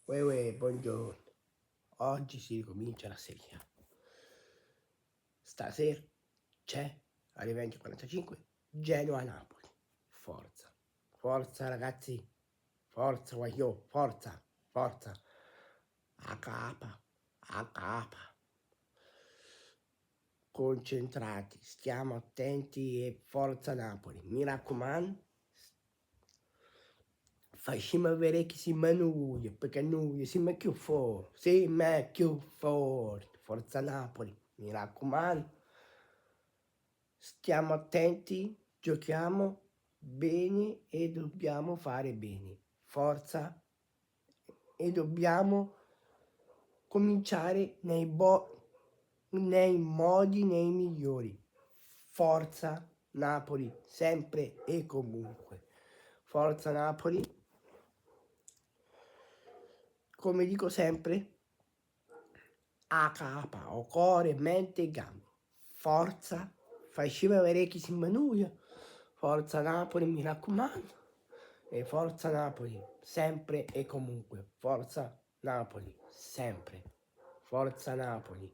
Uè, buongiorno. Oggi si ricomincia la Serie A. Stasera c'è alle 20:45 Genoa-Napoli. Forza, forza ragazzi, forza guagliò, forza, forza. A capa. Concentrati, stiamo attenti e forza Napoli. Mi raccomando, facciamo vedere che si manuia, perché noi siamo più forti, forza Napoli, mi raccomando, stiamo attenti, giochiamo bene e dobbiamo fare bene, forza, e dobbiamo cominciare nei modi, nei migliori, forza Napoli, sempre e comunque, forza Napoli. Come dico sempre, a capa, o cuore, mente e gambe. Forza, facciamo vedere chi si manuia. Forza Napoli, mi raccomando. E forza Napoli, sempre e comunque. Forza Napoli, sempre. Forza Napoli.